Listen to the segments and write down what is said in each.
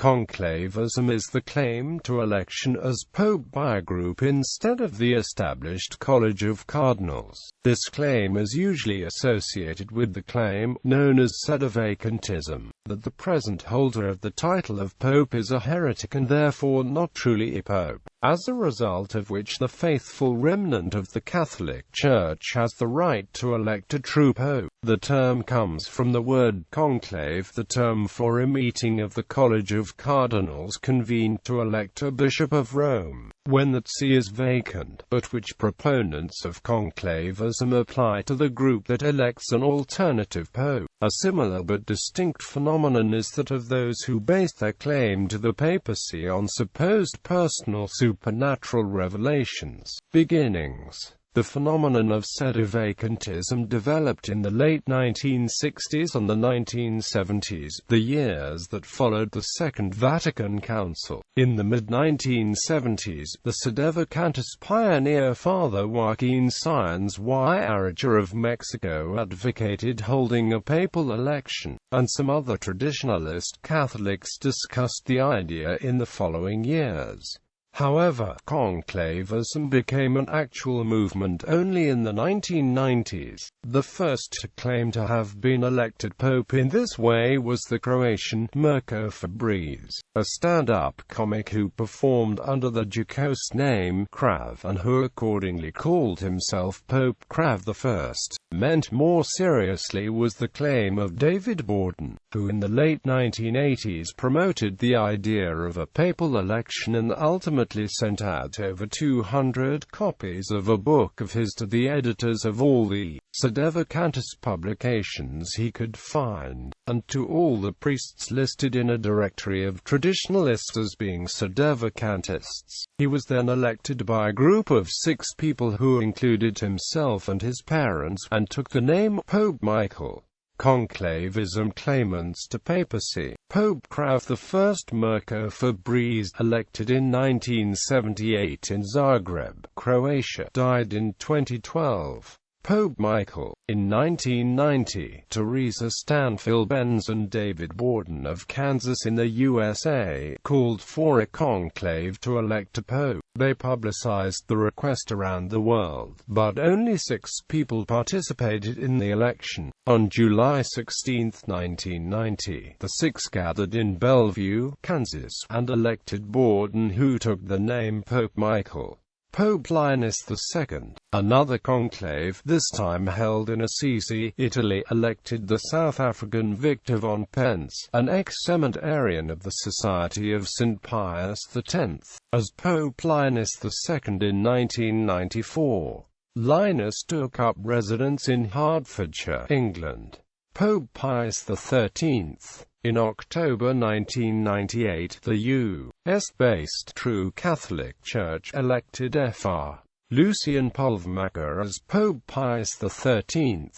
Conclavism is the claim to election as pope by a group instead of the established College of Cardinals. This claim is usually associated with the claim, known as sedevacantism, that the present holder of the title of pope is a heretic and therefore not truly a pope, as a result of which the faithful remnant of the Catholic Church has the right to elect a true pope. The term comes from the word conclave, the term for a meeting of the College of Cardinals convened to elect a bishop of Rome, when that see is vacant, but which proponents of conclavism apply to the group that elects an alternative pope. A similar but distinct phenomenon is that of those who base their claim to the papacy on supposed personal supernatural revelations. Beginnings. The phenomenon of sedevacantism developed in the late 1960s and the 1970s, the years that followed the Second Vatican Council. In the mid-1970s, the sedevacantist pioneer Father Joaquin Sáenz y Arriaga of Mexico advocated holding a papal election, and some other traditionalist Catholics discussed the idea in the following years. However, conclavism became an actual movement only in the 1990s. The first to claim to have been elected pope in this way was the Croatian Mirko Fabriz, a stand-up comic who performed under the jocose name Krav and who accordingly called himself Pope Krav I. Meant more seriously was the claim of David Borden, who in the late 1980s promoted the idea of a papal election and ultimately sent out over 200 copies of a book of his to the editors of all the sedevacantist publications he could find, and to all the priests listed in a directory of traditionalists as being sedevacantists. He was then elected by a group of 6 people who included himself and his parents, and took the name Pope Michael. Conclavism. Claimants to papacy. Pope Krav I Mirko Fabriz, elected in 1978 in Zagreb, Croatia, died in 2012. Pope Michael. In 1990, Teresa Stanfill Benz and David Borden of Kansas in the USA called for a conclave to elect a pope. They publicized the request around the world, but only 6 people participated in the election. On July 16, 1990, the 6 gathered in Bellevue, Kansas, and elected Borden, who took the name Pope Michael. Pope Linus II, another conclave, this time held in Assisi, Italy, elected the South African Victor von Pence, an ex-seminarian of the Society of St. Pius X, as Pope Linus II in 1994. Linus took up residence in Hertfordshire, England. Pope Pius XIII. In October 1998, the U.S.-based True Catholic Church elected Fr. Lucian Pulvermacher as Pope Pius XIII.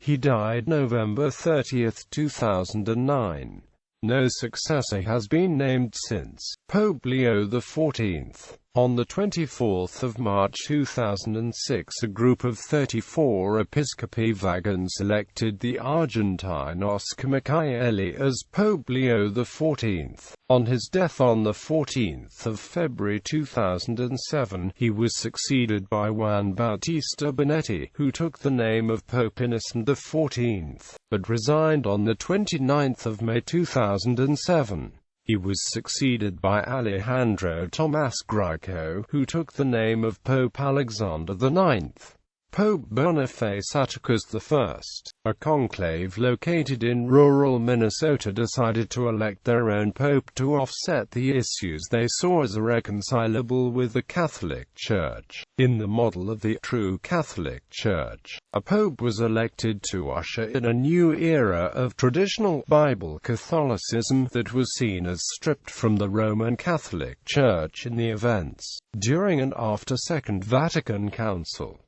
He died November 30, 2009. No successor has been named since. Pope Leo XIV. On the 24th of March 2006, a group of 34 episcopi vagans elected the Argentine Oscar Michaeli as Pope Leo XIV. On his death on the 14th of February 2007, he was succeeded by Juan Bautista Bonetti, who took the name of Pope Innocent XIV, but resigned on the 29th of May 2007. He was succeeded by Alejandro Tomás Grieco, who took the name of Pope Alexander IX. Pope Boniface Atticus I, a conclave located in rural Minnesota, decided to elect their own pope to offset the issues they saw as irreconcilable with the Catholic Church. In the model of the true Catholic Church, a pope was elected to usher in a new era of traditional Bible Catholicism that was seen as stripped from the Roman Catholic Church in the events during and after Second Vatican Council.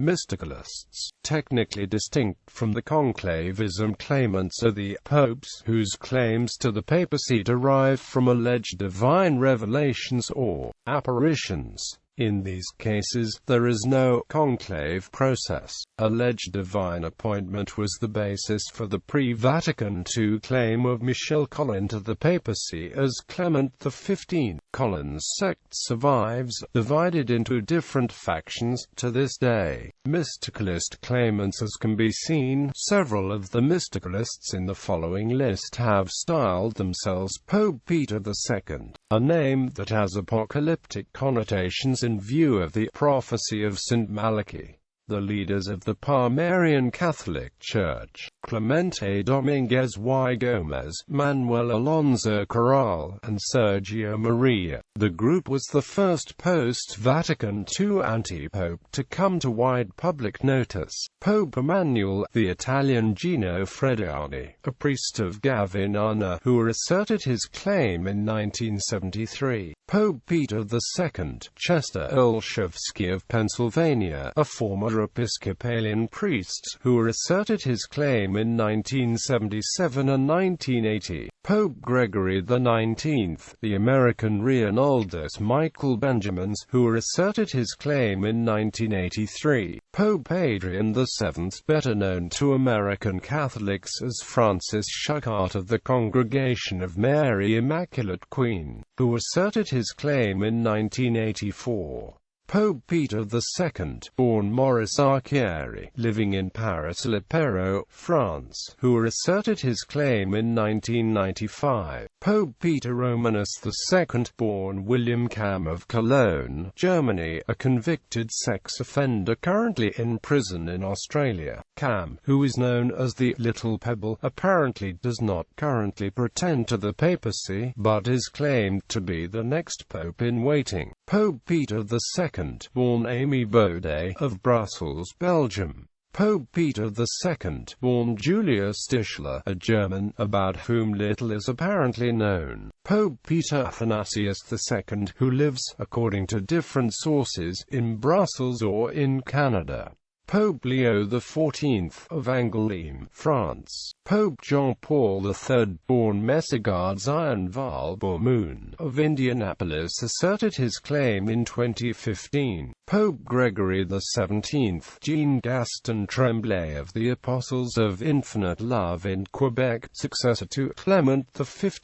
Mysticalists, technically distinct from the conclavism claimants, are the popes whose claims to the papacy derive from alleged divine revelations or apparitions. In these cases, there is no conclave process. Alleged divine appointment was the basis for the pre-Vatican II claim of Michel Colin to the papacy as Clement XV. Colin's sect survives, divided into different factions, to this day. Mysticalist claimants, as can be seen. Several of the mysticalists in the following list have styled themselves Pope Peter II, a name that has apocalyptic connotations in view of the prophecy of St. Malachi. The leaders of the Palmarian Catholic Church, Clemente Dominguez y Gomez, Manuel Alonso Corral, and Sergio Maria. The group was the first post-Vatican II anti-pope to come to wide public notice. Pope Emmanuel, the Italian Gino Frediani, a priest of Gavinana, who asserted his claim in 1973. Pope Peter II, Chester Olszewski of Pennsylvania, a former Episcopalian priest, who asserted his claim in 1977 and 1980. Pope Gregory XIX, the American Reinaldus Michael Benjamins, who asserted his claim in 1983. Pope Adrian VII, better known to American Catholics as Francis Schuckart of the Congregation of Mary Immaculate Queen, who asserted his claim in 1984. Pope Peter II, born Maurice Archieri, living in Paris Lepero, France, who asserted his claim in 1995. Pope Peter Romanus II, born William Cam of Cologne, Germany, a convicted sex offender currently in prison in Australia. Cam, who is known as the Little Pebble, apparently does not currently pretend to the papacy, but is claimed to be the next pope in waiting. Pope Peter II, born Amy Baudet, of Brussels, Belgium. Pope Peter II, born Julius Tischler, a German, about whom little is apparently known. Pope Peter Athanasius II, who lives, according to different sources, in Brussels or in Canada. Pope Leo XIV, of Angoulême, France. Pope John Paul III, born Messigard Zion Val Bormoon, of Indianapolis, asserted his claim in 2015. Pope Gregory XVII, Jean-Gaston Tremblay of the Apostles of Infinite Love in Quebec, successor to Clement XV.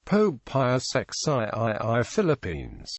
Pope Pius XIII, Philippines.